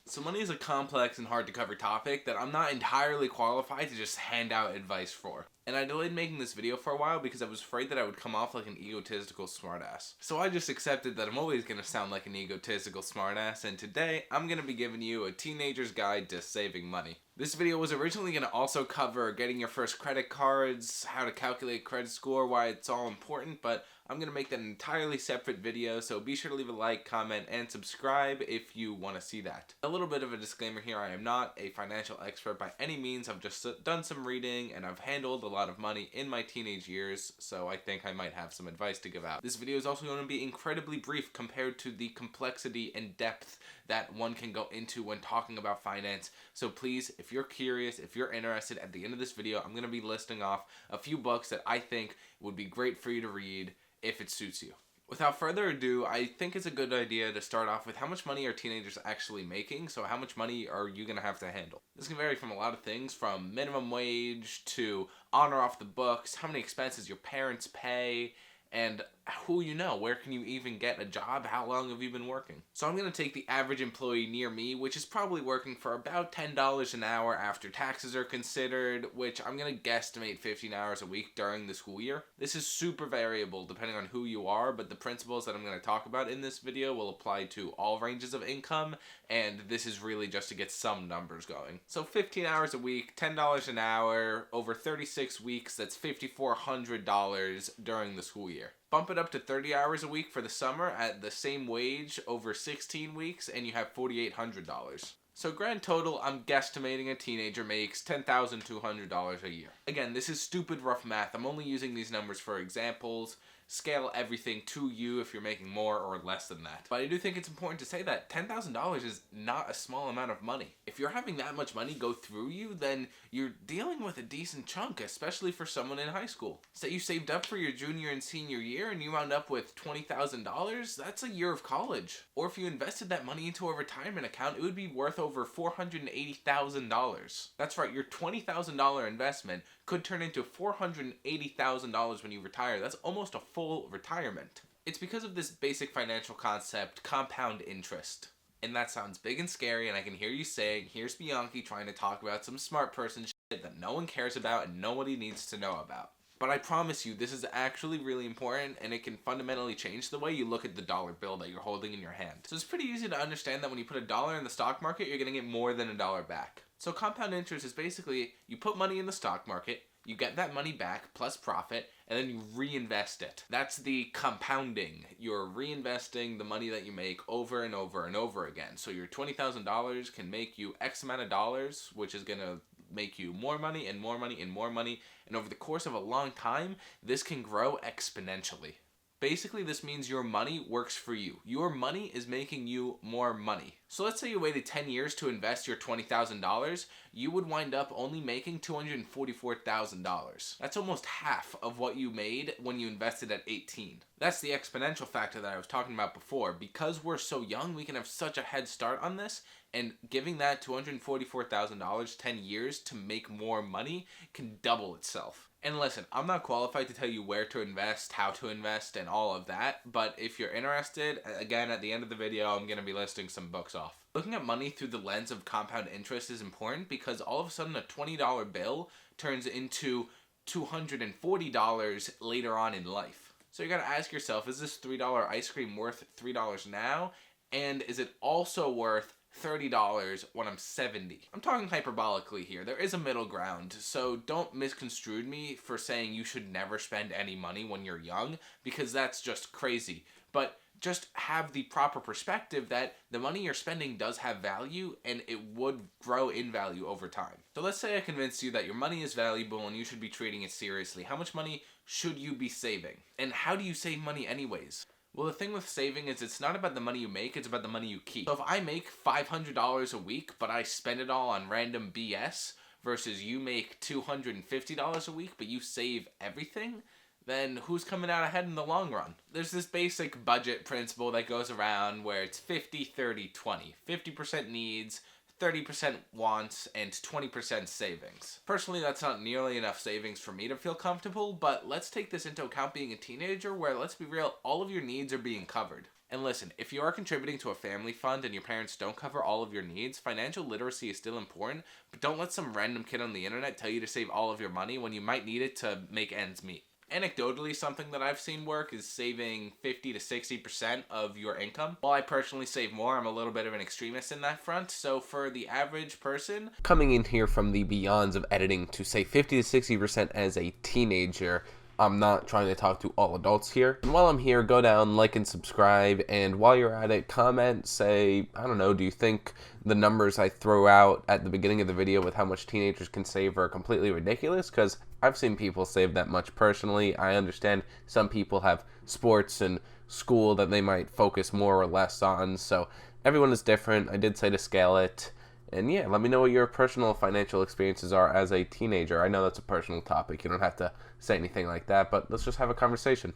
So money is a complex and hard to cover topic that I'm not entirely qualified to just hand out advice for. And I delayed making this video for a while because I was afraid that I would come off like an egotistical smartass. So I just accepted that I'm always going to sound like an egotistical smartass, and today I'm going to be giving you a teenager's guide to saving money. This video was originally going to also cover getting your first credit cards, how to calculate credit score, why it's all important, but I'm going to make that an entirely separate video, so be sure to leave a like, comment, and subscribe if you want to see that. A little bit of a disclaimer here, I am not a financial expert by any means. I've just done some reading and I've handled a lot of money in my teenage years, so I think I might have some advice to give out. This video is also going to be incredibly brief compared to the complexity and depth that one can go into when talking about finance, so please, if you're curious, if you're interested, at the end of this video, I'm going to be listing off a few books that I think would be great for you to read if it suits you. Without further ado, I think it's a good idea to start off with how much money are teenagers actually making, so how much money are you going to have to handle? This can vary from a lot of things, from minimum wage to honor off the books, how many expenses your parents pay, and who you know, where can you even get a job, how long have you been working? So I'm going to take the average employee near me, which is probably working for about $10 an hour after taxes are considered, which I'm going to guesstimate 15 hours a week during the school year. This is super variable depending on who you are, but the principles that I'm going to talk about in this video will apply to all ranges of income, and this is really just to get some numbers going. So 15 hours a week, $10 an hour, over 36 weeks, that's $5,400 during the school year. Bump it up to 30 hours a week for the summer at the same wage over 16 weeks, and you have $4,800. So grand total, I'm guesstimating a teenager makes $10,200 a year. Again, this is stupid rough math. I'm only using these numbers for examples. Scale everything to you if you're making more or less than that. But I do think it's important to say that $10,000 is not a small amount of money. If you're having that much money go through you, then you're dealing with a decent chunk, especially for someone in high school. Say you saved up for your junior and senior year and you wound up with $20,000, that's a year of college. Or if you invested that money into a retirement account, it would be worth over $480,000. That's right, your $20,000 investment could turn into $480,000 when you retire. That's almost a full retirement. It's because of this basic financial concept, compound interest. And that sounds big and scary, and I can hear you saying, here's Bianchi trying to talk about some smart person shit that no one cares about and nobody needs to know about. But I promise you, this is actually really important, and it can fundamentally change the way you look at the dollar bill that you're holding in your hand. So it's pretty easy to understand that when you put $1 in the stock market, you're going to get more than $1 back. So compound interest is basically, you put money in the stock market, you get that money back plus profit, and then you reinvest it. That's the compounding. You're reinvesting the money that you make over and over and over again. So your $20,000 can make you X amount of dollars, which is going to make you more money and more money and more money. And over the course of a long time, this can grow exponentially. Basically, this means your money works for you. Your money is making you more money. So let's say you waited 10 years to invest your $20,000, you would wind up only making $244,000. That's almost half of what you made when you invested at 18. That's the exponential factor that I was talking about before. Because we're so young, we can have such a head start on this, and giving that $244,000 10 years to make more money can double itself. And listen, I'm not qualified to tell you where to invest, how to invest, and all of that, but if you're interested, again, at the end of the video, I'm going to be listing some books off. Looking at money through the lens of compound interest is important because all of a sudden a $20 bill turns into $240 later on in life. So you got to ask yourself, is this $3 ice cream worth $3 now? And is it also worth $30 when I'm 70. I'm talking hyperbolically here. There is a middle ground, so don't misconstrue me for saying you should never spend any money when you're young, because that's just crazy. But just have the proper perspective that the money you're spending does have value and it would grow in value over time. So let's say I convinced you that your money is valuable and you should be treating it seriously. How much money should you be saving? And how do you save money anyways? Well, the thing with saving is it's not about the money you make, it's about the money you keep. So if I make $500 a week, but I spend it all on random BS, versus you make $250 a week, but you save everything, then who's coming out ahead in the long run? There's this basic budget principle that goes around where it's 50, 30, 20. 50% needs, 30% wants, and 20% savings. Personally, that's not nearly enough savings for me to feel comfortable, but let's take this into account being a teenager where, let's be real, all of your needs are being covered. And listen, if you are contributing to a family fund and your parents don't cover all of your needs, financial literacy is still important, but don't let some random kid on the internet tell you to save all of your money when you might need it to make ends meet. Anecdotally, something that I've seen work is saving 50 to 60% of your income. While I personally save more, I'm a little bit of an extremist in that front. So for the average person coming in here from the beyonds of editing to say 50 to 60% as a teenager, I'm not trying to talk to all adults here. And while I'm here, go down, like and subscribe, and while you're at it, comment, say, I don't know, do you think the numbers I throw out at the beginning of the video with how much teenagers can save are completely ridiculous? Because I've seen people save that much personally. I understand some people have sports and school that they might focus more or less on, so everyone is different. I did say to scale it. And yeah, let me know what your personal financial experiences are as a teenager. I know that's a personal topic. You don't have to say anything like that, but let's just have a conversation.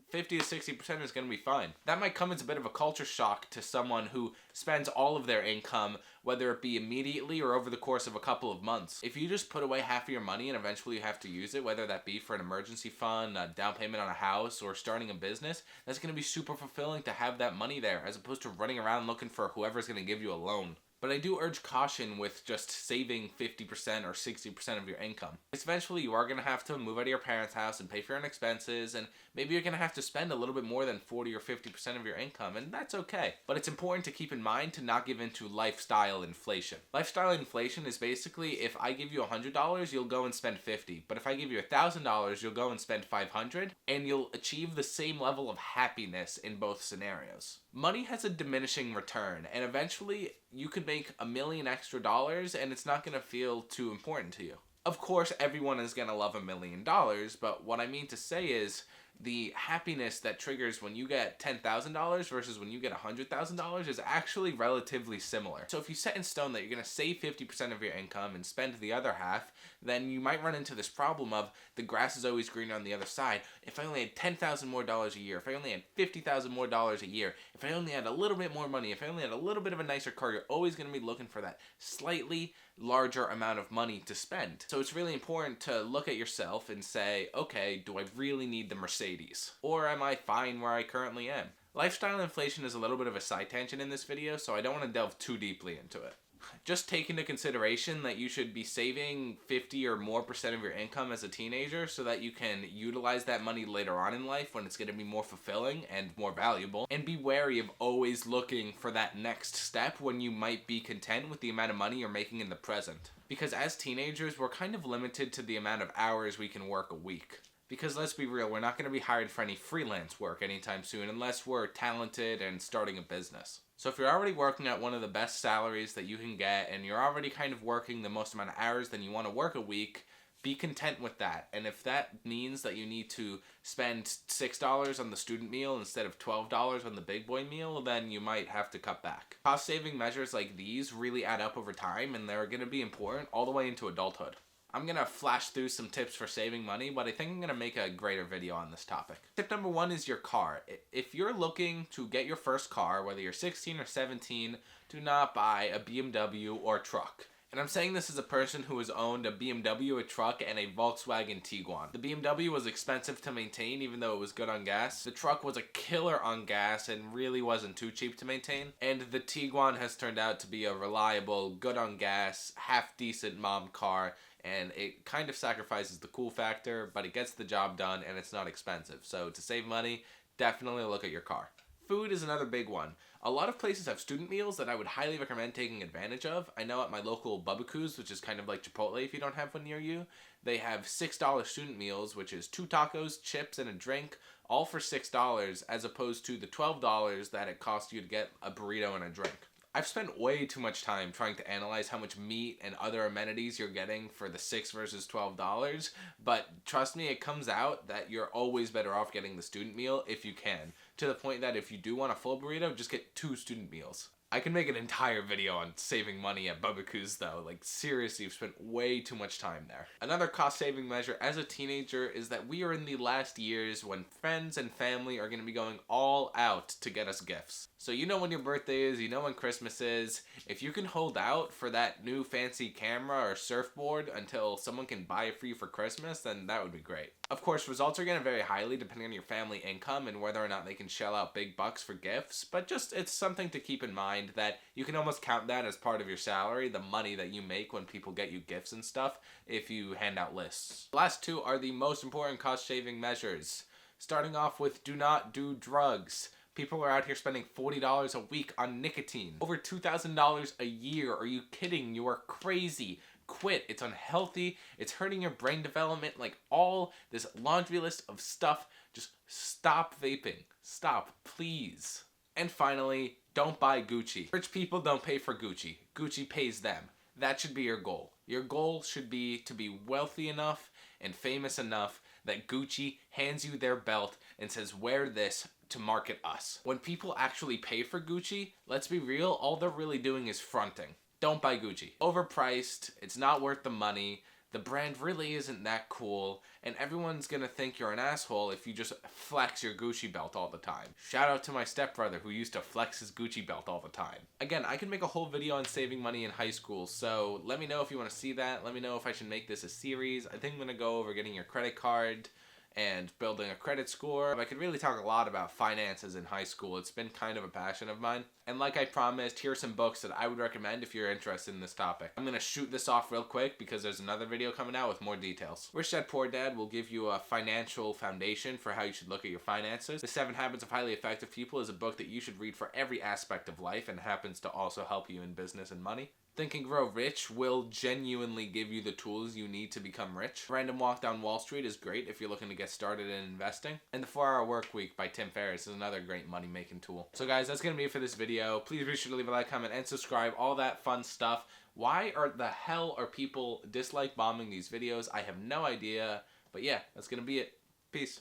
50 to 60% is going to be fine. That might come as a bit of a culture shock to someone who spends all of their income, whether it be immediately or over the course of a couple of months. If you just put away half of your money and eventually you have to use it, whether that be for an emergency fund, a down payment on a house, or starting a business, that's going to be super fulfilling to have that money there, as opposed to running around looking for whoever's going to give you a loan. But I do urge caution with just saving 50% or 60% of your income. Eventually, you are going to have to move out of your parents' house and pay for your own expenses, and maybe you're going to have to spend a little bit more than 40 or 50% of your income, and that's okay. But it's important to keep in mind to not give in to lifestyle inflation. Lifestyle inflation is basically, if I give you $100, you'll go and spend $50. But if I give you $1,000, you'll go and spend $500, and you'll achieve the same level of happiness in both scenarios. Money has a diminishing return, and eventually you could make $1 million extra and it's not going to feel too important to you. Of course, everyone is going to love $1 million, but what I mean to say is the happiness that triggers when you get $10,000 versus when you get $100,000 is actually relatively similar. So if you set in stone that you're going to save 50% of your income and spend the other half, then you might run into this problem of the grass is always greener on the other side. If I only had $10,000 more a year, if I only had $50,000 more a year, if I only had a little bit more money, if I only had a little bit of a nicer car, you're always going to be looking for that slightly larger amount of money to spend. So it's really important to look at yourself and say, okay, do I really need the Mercedes? Or am I fine where I currently am? Lifestyle inflation is a little bit of a side tangent in this video, so I don't want to delve too deeply into it. Just take into consideration that you should be saving 50 or more % of your income as a teenager so that you can utilize that money later on in life when it's going to be more fulfilling and more valuable. And be wary of always looking for that next step when you might be content with the amount of money you're making in the present. Because as teenagers, we're kind of limited to the amount of hours we can work a week. Because let's be real, we're not going to be hired for any freelance work anytime soon unless we're talented and starting a business. So if you're already working at one of the best salaries that you can get and you're already kind of working the most amount of hours than you want to work a week, be content with that. And if that means that you need to spend $6 on the student meal instead of $12 on the big boy meal, then you might have to cut back. Cost saving measures like these really add up over time, and they're going to be important all the way into adulthood. I'm going to flash through some tips for saving money, but I think I'm going to make a greater video on this topic. Tip number 1 is your car. If you're looking to get your first car, whether you're 16 or 17, do not buy a BMW or truck. And I'm saying this as a person who has owned a BMW, a truck, and a Volkswagen Tiguan. The BMW was expensive to maintain even though it was good on gas. The truck was a killer on gas and really wasn't too cheap to maintain. And the Tiguan has turned out to be a reliable, good on gas, half-decent mom car. And it kind of sacrifices the cool factor, but it gets the job done and it's not expensive. So to save money, definitely look at your car. Food is another big one. A lot of places have student meals that I would highly recommend taking advantage of. I know at my local Bubbacoos, which is kind of like Chipotle if you don't have one near you, they have $6 student meals, which is 2 tacos, chips, and a drink, all for $6 as opposed to the $12 that it costs you to get a burrito and a drink. I've spent way too much time trying to analyze how much meat and other amenities you're getting for the $6 versus $12, but trust me, it comes out that you're always better off getting the student meal if you can, to the point that if you do want a full burrito, just get 2 student meals. I can make an entire video on saving money at barbecues though. Like seriously, you've spent way too much time there. Another cost saving measure as a teenager is that we are in the last years when friends and family are going to be going all out to get us gifts. So you know when your birthday is, you know when Christmas is. If you can hold out for that new fancy camera or surfboard until someone can buy it for you for Christmas, then that would be great. Of course, results are going to vary highly depending on your family income and whether or not they can shell out big bucks for gifts, but just it's something to keep in mind that you can almost count that as part of your salary, the money that you make when people get you gifts and stuff, if you hand out lists. The last two are the most important cost-saving measures. Starting off with do not do drugs. People are out here spending $40 a week on nicotine. Over $2,000 a year. Are you kidding? You are crazy. Quit. It's unhealthy. It's hurting your brain development. Like all this laundry list of stuff. Just stop vaping. Stop, please. And finally, don't buy Gucci. Rich people don't pay for Gucci. Gucci pays them. That should be your goal. Your goal should be to be wealthy enough and famous enough that Gucci hands you their belt and says, wear this to market us. When people actually pay for Gucci, let's be real, all they're really doing is fronting. Don't buy Gucci. Overpriced, it's not worth the money, the brand really isn't that cool, and everyone's gonna think you're an asshole if you just flex your Gucci belt all the time. Shout out to my stepbrother who used to flex his Gucci belt all the time. Again, I can make a whole video on saving money in high school, so let me know if you want to see that. Let me know if I should make this a series. I think I'm gonna go over getting your credit card and building a credit score. I could really talk a lot about finances in high school. It's been kind of a passion of mine. And like I promised, here are some books that I would recommend if you're interested in this topic. I'm gonna shoot this off real quick because there's another video coming out with more details. Rich Dad Poor Dad will give you a financial foundation for how you should look at your finances. The 7 Habits of Highly Effective People is a book that you should read for every aspect of life and happens to also help you in business and money. Think and Grow Rich will genuinely give you the tools you need to become rich. Random Walk Down Wall Street is great if you're looking to get started in investing. And The 4-Hour Work Week by Tim Ferriss is another great money-making tool. So guys, that's going to be it for this video. Please be sure to leave a like, comment, and subscribe. All that fun stuff. Why the hell are people dislike bombing these videos? I have no idea. But yeah, that's going to be it. Peace.